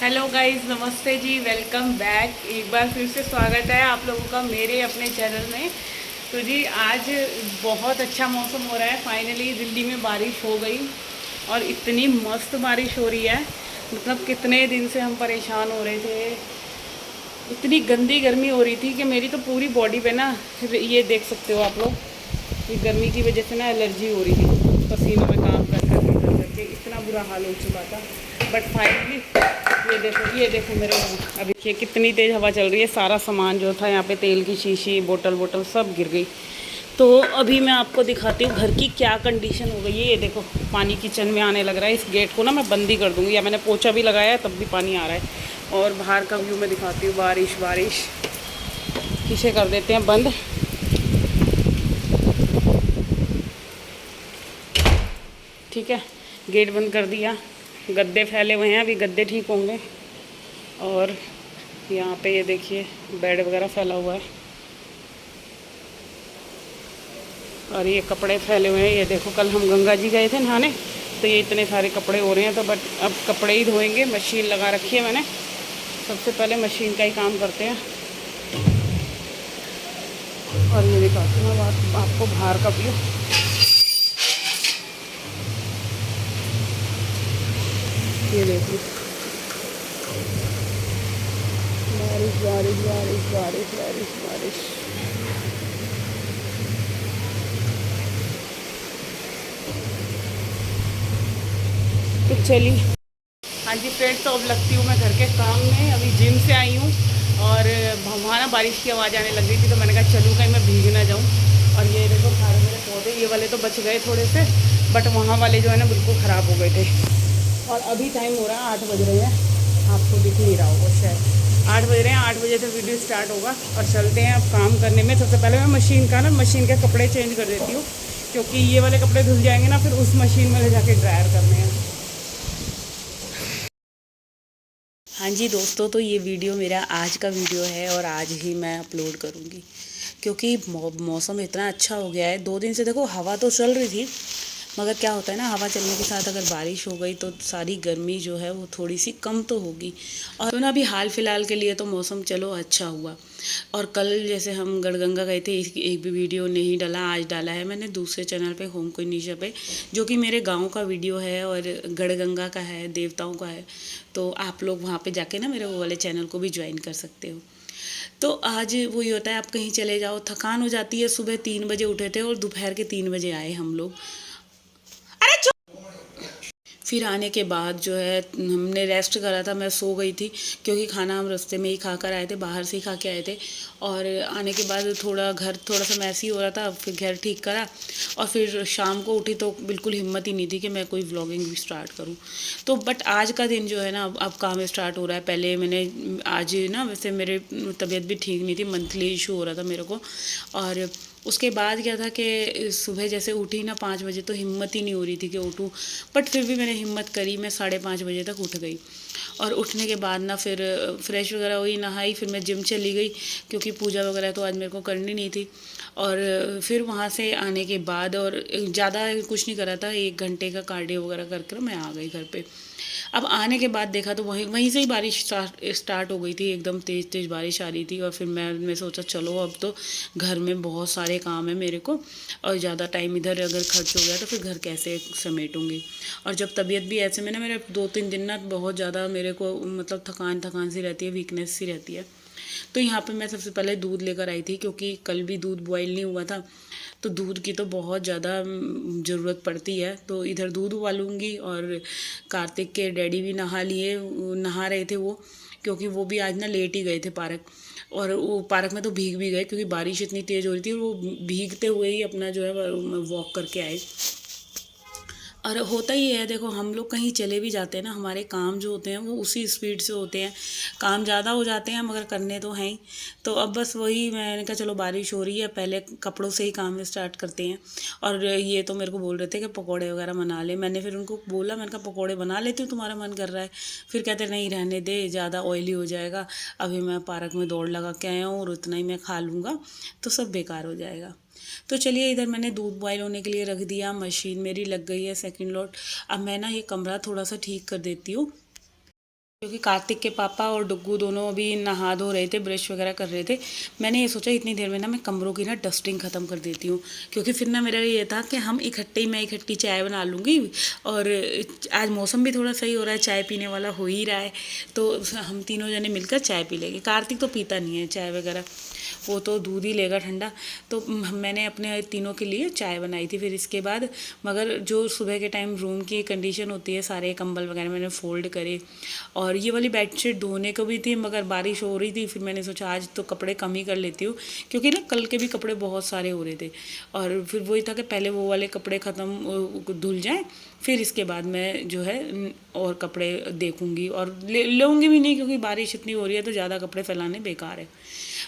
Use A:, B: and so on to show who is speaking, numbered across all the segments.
A: Hello guys, नमस्ते जी। Welcome back. एक बार फिर से स्वागत है आप लोगों का मेरे अपने चैनल में। तो जी आज बहुत अच्छा मौसम हो रहा है। फाइनली दिल्ली में बारिश हो गई और इतनी मस्त बारिश हो रही है। मतलब कितने दिन से हम परेशान हो रहे थे। इतनी गंदी गर्मी हो रही थी कि मेरी तो पूरी बॉडी पे ना, ये देख सकते हो आप लोग, ये गर्मी की वजह से ना एलर्जी हो रही थी। पसीनों में काम कर करके इतना बुरा हाल हो चुका था। बट फाइनली ये देखो मेरे मुँह। अभी ये कितनी तेज़ हवा चल रही है। सारा सामान जो था यहाँ पे, तेल की शीशी, बोतल बोतल सब गिर गई। तो अभी मैं आपको दिखाती हूँ घर की क्या कंडीशन हो गई है। ये देखो पानी किचन में आने लग रहा है। इस गेट को ना मैं बंद ही कर दूँगी, या मैंने पोछा भी लगाया है तब भी पानी आ रहा है। और बाहर का व्यू मैं दिखाती हूँ। बारिश बारिश, इसे कर देते हैं बंद। ठीक है, गेट बंद कर दिया। गद्दे फैले हुए हैं, अभी गद्दे ठीक होंगे। और यहाँ पे ये देखिए बेड वगैरह फैला हुआ है। और ये कपड़े फैले हुए हैं। ये देखो कल हम गंगा जी गए थे नहाने, तो ये इतने सारे कपड़े हो रहे हैं। तो बट अब कपड़े ही धोएंगे। मशीन लगा रखी है मैंने। सबसे पहले मशीन का ही काम करते हैं। और ये दिखाती हूँ आपको बाहर का व्यू। ये देखिए बारिश बारिश बारिश बारिश बारिश बारिश। तो चलिए, हाँ जी फ्रेंड्स, तो अब लगती हूँ मैं घर के काम में। अभी जिम से आई हूँ और वहाँ ना बारिश की आवाज़ आने लग गई थी, तो मैंने कहा चलूँ कहीं मैं भीग ना जाऊँ। और ये देखो सारे मेरे पौधे, ये वाले तो बच गए थोड़े से, बट वहाँ वाले जो है ना बिल्कुल ख़राब हो गए थे। और अभी टाइम हो रहा है 8 बज रहे हैं। आपको दिख नहीं रहा होगा शायद। 8 बज रहे हैं, 8 बजे से वीडियो स्टार्ट होगा और चलते हैं अब काम करने में। सबसे पहले मैं मशीन के कपड़े चेंज कर देती हूँ, क्योंकि ये वाले कपड़े धुल जाएंगे ना, फिर उस मशीन में ले जाके ड्रायर करने हैं। हाँ जी दोस्तों, तो ये वीडियो मेरा आज का वीडियो है और आज ही मैं अपलोड करूँगी, क्योंकि मौसम इतना अच्छा हो गया है। 2 दिन से देखो हवा तो चल रही थी, मगर क्या होता है ना, हवा चलने के साथ अगर बारिश हो गई तो सारी गर्मी जो है वो थोड़ी सी कम तो होगी। और तो ना अभी हाल फिलहाल के लिए तो मौसम चलो अच्छा हुआ। और कल जैसे हम गढ़गंगा गए थे, इसकी एक भी वीडियो नहीं डाला। आज डाला है मैंने दूसरे चैनल पे, होम कोई निशा पे, जो कि मेरे गांव का वीडियो है और गढ़गंगा का है, देवताओं का है। तो आप लोग वहाँ पे जाके ना मेरे वो वाले चैनल को भी ज्वाइन कर सकते हो। तो आज वही होता है, आप कहीं चले जाओ, थकान हो जाती है। सुबह 3 बजे उठे थे और दोपहर के 3 बजे आए हम लोग। फिर आने के बाद जो है हमने रेस्ट करा था, मैं सो गई थी, क्योंकि खाना हम रास्ते में ही खा कर आए थे, बाहर से ही खा के आए थे। और आने के बाद थोड़ा घर थोड़ा सा मैसी हो रहा था, फिर घर ठीक करा। और फिर शाम को उठी तो बिल्कुल हिम्मत ही नहीं थी कि मैं कोई व्लॉगिंग भी स्टार्ट करूं। तो बट आज का दिन जो है ना, अब काम स्टार्ट हो रहा है। पहले मैंने आज ना, वैसे मेरे तबीयत भी ठीक नहीं थी, मंथली इशू हो रहा था मेरे को। और उसके बाद क्या था कि सुबह जैसे उठी ना 5 बजे, तो हिम्मत ही नहीं हो रही थी कि उठूँ। बट फिर भी मैंने हिम्मत करी, मैं 5:30 बजे तक उठ गई। और उठने के बाद ना फिर फ्रेश वगैरह हुई, नहाई, फिर मैं जिम चली गई, क्योंकि पूजा वगैरह तो आज मेरे को करनी नहीं थी। और फिर वहाँ से आने के बाद, और ज़्यादा कुछ नहीं करा था, 1 घंटे का कार्डियो वगैरह करके मैं आ गई घर पे। अब आने के बाद देखा तो वहीं वहीं से ही बारिश स्टार्ट हो गई थी। एकदम तेज़ तेज़ बारिश आ रही थी। और फिर मैं सोचा चलो अब तो घर में बहुत सारे काम है मेरे को, और ज़्यादा टाइम इधर अगर खर्च हो गया तो फिर घर कैसे समेटूंगी। और जब तबीयत भी ऐसे में ना, मेरे 2-3 दिन ना बहुत ज़्यादा मेरे को मतलब थकान थकान सी रहती है, वीकनेस सी रहती है। तो यहाँ पे मैं सबसे पहले दूध लेकर आई थी, क्योंकि कल भी दूध बॉयल नहीं हुआ था। तो दूध की तो बहुत ज़्यादा ज़रूरत पड़ती है। तो इधर दूध उबालूँगी। और कार्तिक के डैडी भी नहा रहे थे वो, क्योंकि वो भी आज ना लेट ही गए थे पार्क। और वो पार्क में तो भीग भी गए, क्योंकि बारिश इतनी तेज़ हो रही थी, और वो भीगते हुए ही अपना जो है वॉक करके आए। और होता ही है, देखो हम लोग कहीं चले भी जाते हैं ना, हमारे काम जो होते हैं वो उसी स्पीड से होते हैं। काम ज़्यादा हो जाते हैं मगर करने तो हैं ही। तो अब बस वही मैंने कहा चलो बारिश हो रही है, पहले कपड़ों से ही काम स्टार्ट करते हैं। और ये तो मेरे को बोल रहे थे कि पकौड़े वगैरह बना ले। मैंने फिर उनको बोला, मैंने कहा पकौड़े बना लेती हूँ, तुम्हारा मन कर रहा है। फिर कहते नहीं रहने दे, ज़्यादा ऑयली हो जाएगा, अभी मैं पार्क में दौड़ लगा के आया हूँ और उतना ही मैं खा लूँगा, तो सब बेकार हो जाएगा। तो चलिए, इधर मैंने दूध बॉयल होने के लिए रख दिया। मशीन मेरी लग गई है सेकंड लोड। अब मैं ना ये कमरा थोड़ा सा ठीक कर देती हूँ। क्योंकि कार्तिक के पापा और डुग्गू दोनों अभी नहा धो रहे थे, ब्रश वगैरह कर रहे थे। मैंने ये सोचा इतनी देर में ना मैं कमरों की ना डस्टिंग ख़त्म कर देती हूँ, क्योंकि फिर ना मेरा ये था कि हम इकट्ठे ही, मैं इकट्ठी चाय बना लूँगी। और आज मौसम भी थोड़ा सही हो रहा है, चाय पीने वाला हो ही रहा है, तो हम तीनों जने मिलकर चाय पी लेंगे। कार्तिक तो पीता नहीं है चाय वगैरह, वो तो दूध ही लेगा ठंडा। तो मैंने अपने तीनों के लिए चाय बनाई थी। फिर इसके बाद मगर जो सुबह के टाइम रूम की कंडीशन होती है, सारे कंबल वगैरह मैंने फ़ोल्ड करे, और ये वाली बेडशीट धोने को भी थी, मगर बारिश हो रही थी। फिर मैंने सोचा आज तो कपड़े कम ही कर लेती हूँ, क्योंकि ना कल के भी कपड़े बहुत सारे हो रहे थे। और फिर वही था कि पहले वो वाले कपड़े ख़त्म धुल जाएँ, फिर इसके बाद मैं जो है और कपड़े देखूंगी, और ले लूँगी भी नहीं, क्योंकि बारिश इतनी हो रही है तो ज़्यादा कपड़े फैलाने बेकार है।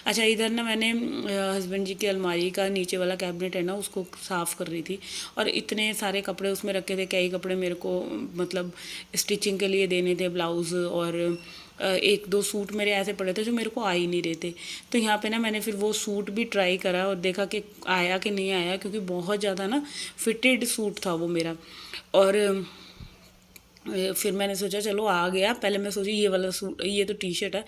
A: अच्छा, इधर ना मैंने हस्बैंड जी की अलमारी का नीचे वाला कैबिनेट है ना, उसको साफ़ कर रही थी, और इतने सारे कपड़े उसमें रखे थे। कई कपड़े मेरे को मतलब स्टिचिंग के लिए देने थे, ब्लाउज़, और एक दो सूट मेरे ऐसे पड़े थे जो मेरे को आ ही नहीं रहे थे। तो यहाँ पे ना मैंने फिर वो सूट भी ट्राई करा और देखा कि आया कि नहीं आया, क्योंकि बहुत ज़्यादा ना फिटेड सूट था वो मेरा। और फिर मैंने सोचा चलो आ गया। पहले मैं सोची ये वाला सूट, ये तो टी शर्ट है,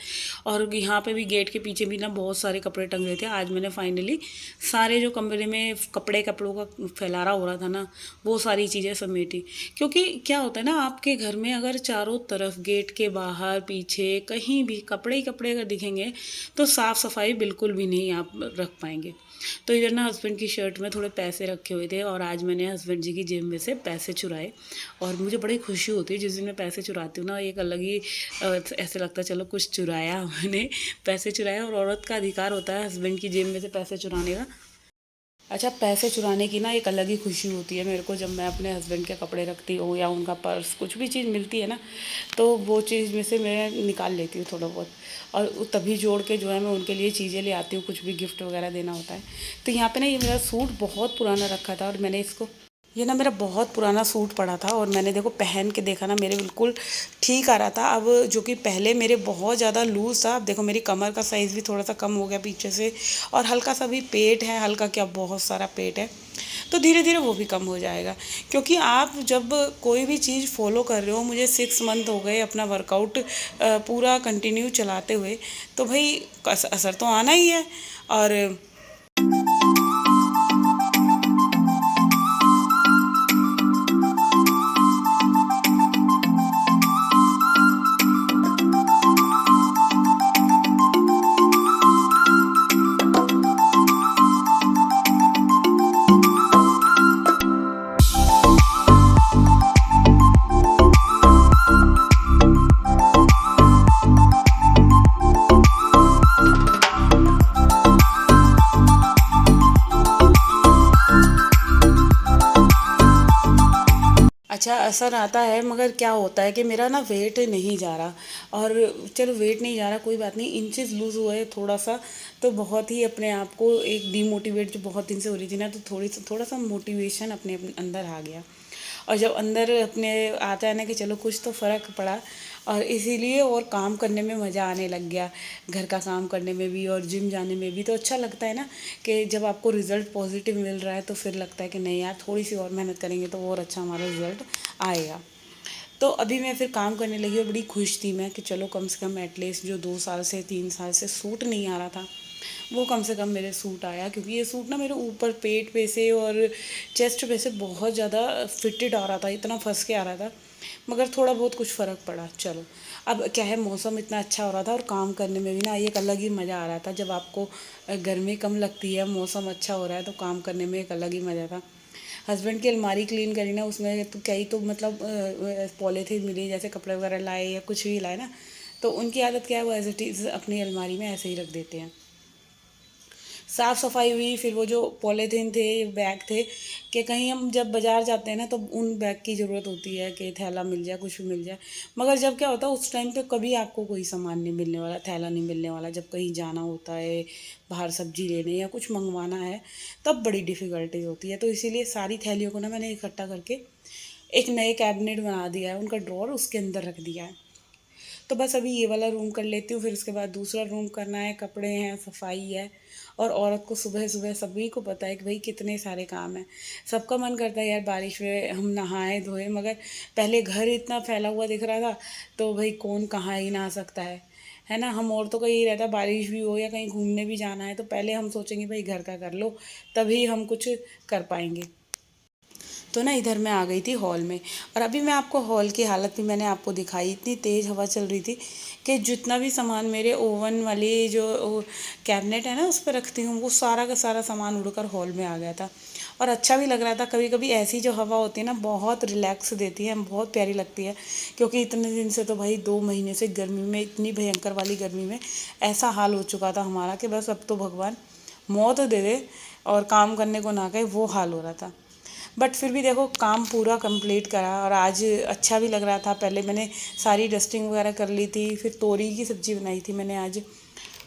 A: और यहाँ पे भी गेट के पीछे भी ना बहुत सारे कपड़े टंग रहे थे। आज मैंने फाइनली सारे जो कमरे में कपड़ों का फैलारा हो रहा था ना, वो सारी चीज़ें समेटी। क्योंकि क्या होता है ना, आपके घर में अगर चारों तरफ गेट के बाहर पीछे कहीं भी कपड़े ही कपड़े अगर दिखेंगे, तो साफ़ सफाई बिल्कुल भी नहीं आप रख पाएंगे। तो इधर ना हस्बैंड की शर्ट में थोड़े पैसे रखे हुए थे, और आज मैंने हस्बैंड जी की जेब में से पैसे चुराए। और मुझे बड़ी खुशी होती है जिस दिन मैं पैसे चुराती हूँ ना, एक अलग ही ऐसे लगता है चलो कुछ चुराया मैंने, पैसे चुराए। और औरत का अधिकार होता है हस्बैंड की जेब में से पैसे चुराने का। अच्छा, पैसे चुराने की ना एक अलग ही खुशी होती है मेरे को, जब मैं अपने हस्बैंड के कपड़े रखती हूँ या उनका पर्स, कुछ भी चीज़ मिलती है ना, तो वो चीज़ में से मैं निकाल लेती हूँ थोड़ा बहुत, और तभी जोड़ के जो है मैं उनके लिए चीज़ें ले आती हूँ, कुछ भी गिफ्ट वगैरह देना होता है। तो यहाँ पे ना ये मेरा सूट बहुत पुराना रखा था, और मैंने इसको, ये ना मेरा बहुत पुराना सूट पड़ा था, और मैंने देखो पहन के देखा ना, मेरे बिल्कुल ठीक आ रहा था। अब जो कि पहले मेरे बहुत ज़्यादा लूज़ था, अब देखो मेरी कमर का साइज़ भी थोड़ा सा कम हो गया पीछे से, और हल्का सा भी पेट है, हल्का क्या बहुत सारा पेट है, तो धीरे धीरे वो भी कम हो जाएगा। क्योंकि आप जब कोई भी चीज़ फॉलो कर रहे हो, मुझे 6 मंथ हो गए अपना वर्कआउट पूरा कंटिन्यू चलाते हुए, तो भाई असर तो आना ही है। और अच्छा, असर आता है, मगर क्या होता है कि मेरा ना वेट नहीं जा रहा। और चलो वेट नहीं जा रहा कोई बात नहीं, इंचेस लूज़ हुआ है थोड़ा सा, तो बहुत ही अपने आप को एक डीमोटिवेट जो बहुत दिन से हो रही थी ना, तो थोड़ा सा मोटिवेशन अपने अपने अंदर आ गया। और जब अंदर अपने आता है ना कि चलो कुछ तो फ़र्क पड़ा, और इसीलिए और काम करने में मज़ा आने लग गया, घर का काम करने में भी और जिम जाने में भी। तो अच्छा लगता है ना कि जब आपको रिज़ल्ट पॉजिटिव मिल रहा है, तो फिर लगता है कि नहीं यार, थोड़ी सी और मेहनत करेंगे तो और अच्छा हमारा रिज़ल्ट आएगा। तो अभी मैं फिर काम करने लगी, और बड़ी खुश थी मैं कि चलो कम से कम एटलीस्ट जो 2 साल से 3 साल से सूट नहीं आ रहा था, वो कम से कम मेरे सूट आया। क्योंकि ये सूट ना मेरे ऊपर पेट पे से और चेस्ट पे से बहुत ज़्यादा फिटेड आ रहा था, इतना फंस के आ रहा था, मगर थोड़ा बहुत कुछ फ़र्क पड़ा। चलो, अब क्या है, मौसम इतना अच्छा हो रहा था, और काम करने में भी ना एक अलग ही मज़ा आ रहा था। जब आपको गर्मी कम लगती है, मौसम अच्छा हो रहा है, तो काम करने में एक अलग ही मज़ा था। हस्बैंड की अलमारी क्लीन करी ना, उसमें तो कई तो मतलब पॉलीथीन मिली, जैसे कपड़े वगैरह लाए या कुछ भी लाए ना, तो उनकी आदत क्या है, वो एज इट इज़ अपनी अलमारी में ऐसे ही रख देते हैं। साफ़ सफाई हुई, फिर वो जो पॉलीथीन थे, बैग थे, कि कहीं हम जब बाज़ार जाते हैं ना, तो उन बैग की ज़रूरत होती है कि थैला मिल जाए, कुछ भी मिल जाए। मगर जब क्या होता है, उस टाइम पे कभी आपको कोई सामान नहीं मिलने वाला, थैला नहीं मिलने वाला। जब कहीं जाना होता है, बाहर सब्ज़ी लेने या कुछ मंगवाना है, तब बड़ी डिफ़िकल्टी होती है। तो इसीलिए सारी थैलियों को ना मैंने इकट्ठा करके एक नए कैबिनेट बना दिया है, उनका ड्रॉर उसके अंदर रख दिया है। तो बस अभी ये वाला रूम कर लेती हूँ, फिर उसके बाद दूसरा रूम करना है, कपड़े हैं, सफाई है। और औरत को सुबह सुबह सभी को पता है कि भाई कितने सारे काम हैं। सबका मन करता है यार बारिश में हम नहाए धोए, मगर पहले घर इतना फैला हुआ दिख रहा था तो भाई कौन कहाँ ही नहा सकता है ना। हम औरतों का यही रहता है, बारिश भी हो या कहीं घूमने भी जाना है तो पहले हम सोचेंगे भाई घर का कर लो, तभी हम कुछ कर पाएंगे। तो ना इधर मैं आ गई थी हॉल में, और अभी मैं आपको हॉल की हालत भी मैंने आपको दिखाई। इतनी तेज़ हवा चल रही थी कि जितना भी सामान मेरे ओवन वाली जो कैबिनेट है ना उस पर रखती हूँ, वो सारा का सारा सामान उड़कर हॉल में आ गया था। और अच्छा भी लग रहा था। कभी कभी ऐसी जो हवा होती है ना बहुत रिलैक्स देती है, बहुत प्यारी लगती है। क्योंकि इतने दिन से तो भाई 2 महीने से गर्मी में, इतनी भयंकर वाली गर्मी में ऐसा हाल हो चुका था हमारा कि बस अब तो भगवान मौत दे दे और काम करने को ना कहे, वो हाल हो रहा था। बट फिर भी देखो काम पूरा कंप्लीट करा, और आज अच्छा भी लग रहा था। पहले मैंने सारी डस्टिंग वगैरह कर ली थी, फिर तोरई की सब्ज़ी बनाई थी मैंने आज।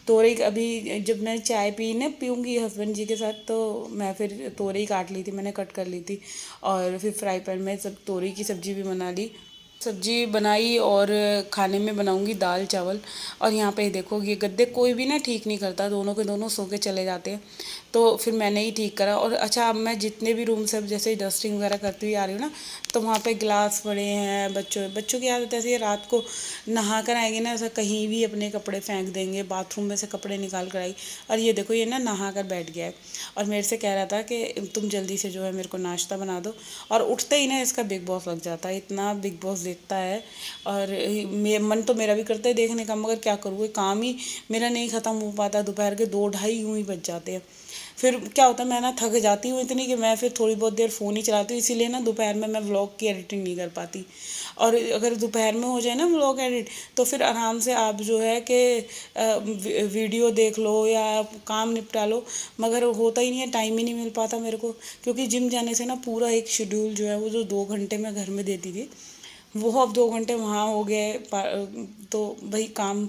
A: तोरई अभी जब मैं चाय पी ना पीऊँगी हस्बैंड जी के साथ, तो मैं फिर तोरई काट ली थी, मैंने कट कर ली थी। और फिर फ्राई पैन में सब तोरई की सब्ज़ी भी बना ली, सब्जी बनाई। और खाने में बनाऊंगी दाल चावल। और यहाँ पे देखो ये गद्दे कोई भी ना ठीक नहीं करता, दोनों के दोनों सो के चले जाते हैं। तो फिर मैंने ही ठीक करा। और अच्छा, अब मैं जितने भी रूम से जैसे डस्टिंग वगैरह करती हुई आ रही हूँ ना, तो वहाँ पे ग्लास पड़े हैं। बच्चों बच्चों की आदत ऐसी है, रात को नहा कर आएंगे ना, ऐसा कहीं भी अपने कपड़े फेंक देंगे, बाथरूम में से कपड़े निकाल कर आई। और ये देखो ये ना नहा कर बैठ गया है, और मेरे से कह रहा था कि तुम जल्दी से जो है मेरे को नाश्ता बना दो। और उठते ही ना इसका बिग बॉस लग जाता है, इतना बिग बॉस देखता है। और मन तो मेरा भी करता है देखने का, मगर क्या करूँ, ये काम ही मेरा नहीं ख़त्म हो पाता। दोपहर के 2 ढाई यूँ ही बज जाते हैं। फिर क्या होता है, मैं ना थक जाती हूँ इतनी कि मैं फिर थोड़ी बहुत देर फ़ोन ही चलाती हूँ। इसीलिए ना दोपहर में मैं व्लॉग की एडिटिंग नहीं कर पाती। और अगर दोपहर में हो जाए ना व्लॉग एडिट, तो फिर आराम से आप जो है कि वीडियो देख लो या काम निपटा लो। मगर होता ही नहीं है, टाइम ही नहीं मिल पाता मेरे को। क्योंकि जिम जाने से ना पूरा एक शेड्यूल जो है, वो जो 2 घंटे मैं घर में देती थी, वो अब 2 घंटे वहाँ हो गए। तो भाई काम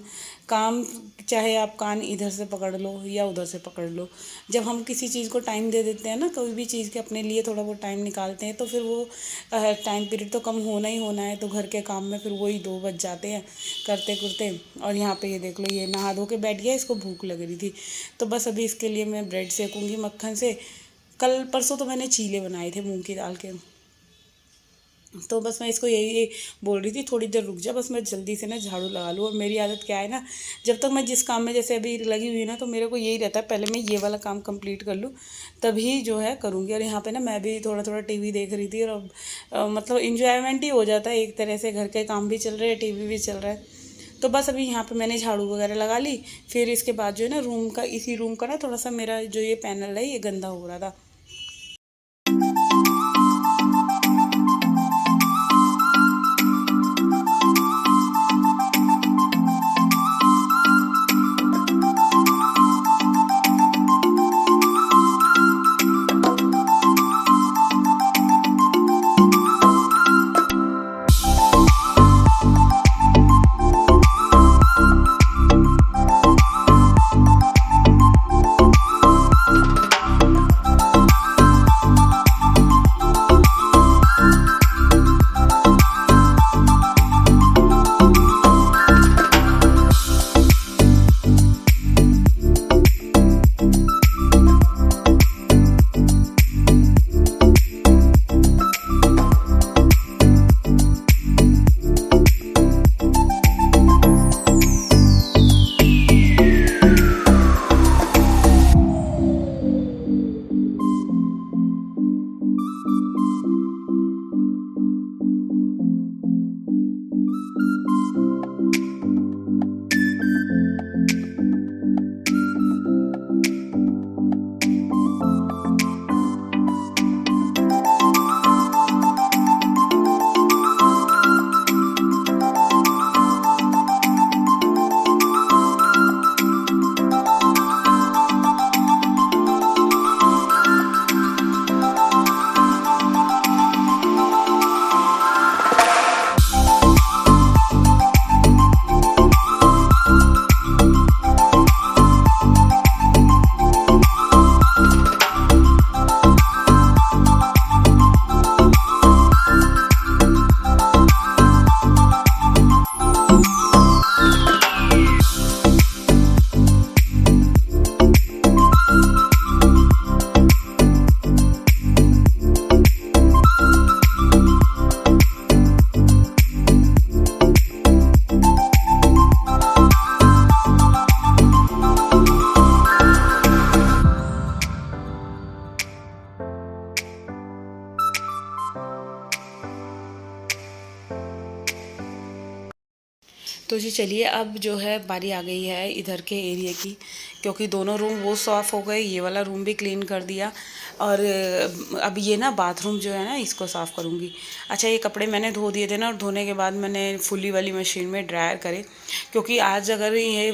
A: काम चाहे आप कान इधर से पकड़ लो या उधर से पकड़ लो, जब हम किसी चीज़ को टाइम दे देते हैं ना, कोई भी चीज़ के अपने लिए थोड़ा बहुत टाइम निकालते हैं, तो फिर वो टाइम पीरियड तो कम होना ही होना है। तो घर के काम में फिर वही 2 बज जाते हैं करते करते। और यहाँ पे ये देख लो, ये नहा धो के बैठ गया, इसको भूख लग रही थी। तो बस अभी इसके लिए मैं ब्रेड सेकूँगी मक्खन से। कल परसों तो मैंने चीले बनाए थे मूँग की दाल के। तो बस मैं इसको यही बोल रही थी, थोड़ी देर रुक जा, बस मैं जल्दी से ना झाड़ू लगा लूँ। और मेरी आदत क्या है ना, जब तक मैं जिस काम में जैसे अभी लगी हुई है ना, तो मेरे को यही रहता है पहले मैं ये वाला काम कंप्लीट कर लूँ, तभी जो है करूँगी। और यहाँ पे ना मैं भी थोड़ा थोड़ा टीवी देख रही थी, और मतलब इंजॉयमेंट ही हो जाता है एक तरह से, घर के काम भी चल रहे हैं, टीवी भी चल रहा है। तो बस अभी यहाँ पे मैंने झाड़ू वगैरह लगा ली। फिर इसके बाद जो है ना रूम का, इसी रूम का ना थोड़ा सा मेरा जो ये पैनल है ये गंदा हो रहा था। तो जी चलिए, अब जो है बारी आ गई है इधर के एरिया की, क्योंकि दोनों रूम वो साफ़ हो गए, ये वाला रूम भी क्लीन कर दिया। और अब ये ना बाथरूम जो है ना, इसको साफ़ करूँगी। अच्छा, ये कपड़े मैंने धो दिए थे ना, और धोने के बाद मैंने फुली वाली मशीन में ड्रायर करे, क्योंकि आज अगर ये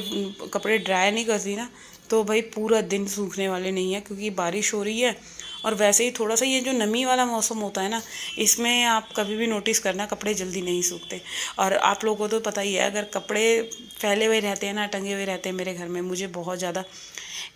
A: कपड़े ड्राई नहीं करती ना, तो भाई पूरा दिन सूखने वाले नहीं है, क्योंकि बारिश हो रही है। और वैसे ही थोड़ा सा ये जो नमी वाला मौसम होता है ना, इसमें आप कभी भी नोटिस करना कपड़े जल्दी नहीं सूखते। और आप लोगों को तो पता ही है, अगर कपड़े फैले हुए रहते हैं ना, टंगे हुए रहते हैं मेरे घर में, मुझे बहुत ज़्यादा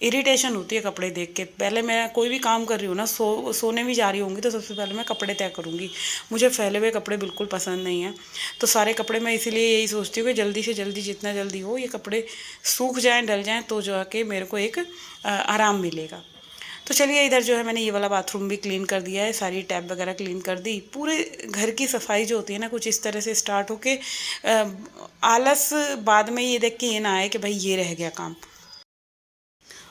A: इरिटेशन होती है कपड़े देख के। पहले मैं कोई भी काम कर रही हूँ ना, सोने भी जा रही होंगी, तो सबसे पहले मैं कपड़े तय करूँगी। मुझे फैले हुए कपड़े बिल्कुल पसंद नहीं हैं। तो सारे कपड़े मैं इसीलिए यही सोचती हूँ कि जल्दी से जल्दी, जितना जल्दी हो ये कपड़े सूख जाएँ, डल जाएँ, तो जो है कि मेरे को एक आराम मिलेगा। तो चलिए, इधर जो है मैंने ये वाला बाथरूम भी क्लीन कर दिया है, सारी टैप वगैरह क्लीन कर दी। पूरे घर की सफाई जो होती है ना, कुछ इस तरह से स्टार्ट होके आलस बाद में ये देख के ये ना आए कि भाई ये रह गया काम।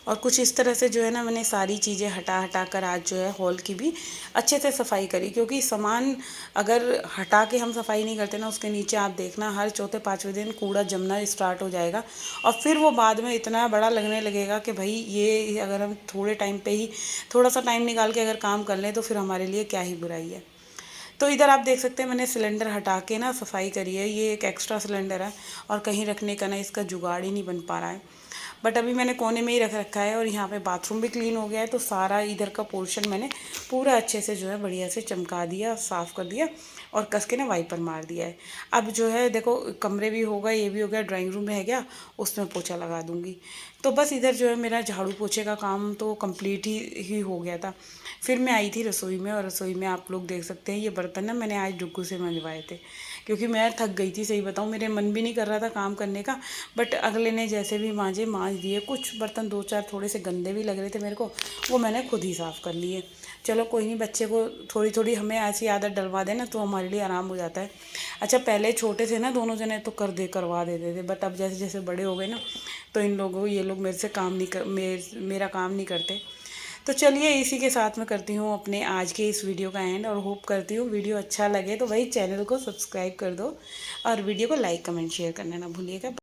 A: और कुछ इस तरह से जो है ना, मैंने सारी चीज़ें हटा हटा कर आज जो है हॉल की भी अच्छे से सफाई करी, क्योंकि सामान अगर हटा के हम सफाई नहीं करते ना, उसके नीचे आप देखना हर चौथे पाँचवें दिन कूड़ा जमना स्टार्ट हो जाएगा। और फिर वो बाद में इतना बड़ा लगने लगेगा कि भाई ये अगर हम थोड़े टाइम पे ही थोड़ा सा टाइम निकाल के अगर काम कर लें, तो फिर हमारे लिए क्या ही बुराई है। तो इधर आप देख सकते हैं, मैंने सिलेंडर हटा के ना सफाई करी है। ये एक एक्स्ट्रा सिलेंडर है, और कहीं रखने का ना इसका जुगाड़ ही नहीं बन पा रहा है। बट अभी मैंने कोने में ही रख रखा है, और यहाँ पे बाथरूम भी क्लीन हो गया है, तो सारा इधर का पोर्शन मैंने पूरा अच्छे से जो है बढ़िया से चमका दिया, साफ़ कर दिया, और कस के ना वाइपर मार दिया है। अब जो है देखो, कमरे भी हो गए, ये भी हो गया, ड्राइंग रूम में है गया, उसमें पोछा लगा दूँगी। तो बस इधर जो है मेरा झाड़ू पोछे का काम तो कंप्लीट ही हो गया था। फिर मैं आई थी रसोई में, और रसोई में आप लोग देख सकते हैं, ये बर्तन ना मैंने आज डुग्गू से मंजवाए थे, क्योंकि मैं थक गई थी, सही बताऊँ मेरे मन भी नहीं कर रहा था काम करने का। बट अगले ने जैसे भी मांज दिए। कुछ बर्तन दो चार थोड़े से गंदे भी लग रहे थे मेरे को, वो मैंने खुद ही साफ़ कर लिए। चलो कोई नहीं, बच्चे को थोड़ी थोड़ी हमें ऐसी आदत डलवा देना, तो हमारे लिए आराम हो जाता है। अच्छा, पहले छोटे थे ना दोनों जने, तो करवा देते थे, बट अब जैसे जैसे बड़े हो गए ना, तो ये लोग मेरे से काम नहीं कर मेरा काम नहीं करते। तो चलिए, इसी के साथ मैं करती हूँ अपने आज के इस वीडियो का एंड, और होप करती हूँ वीडियो अच्छा लगे तो भाई चैनल को सब्सक्राइब कर दो, और वीडियो को लाइक कमेंट शेयर करना ना भूलिएगा।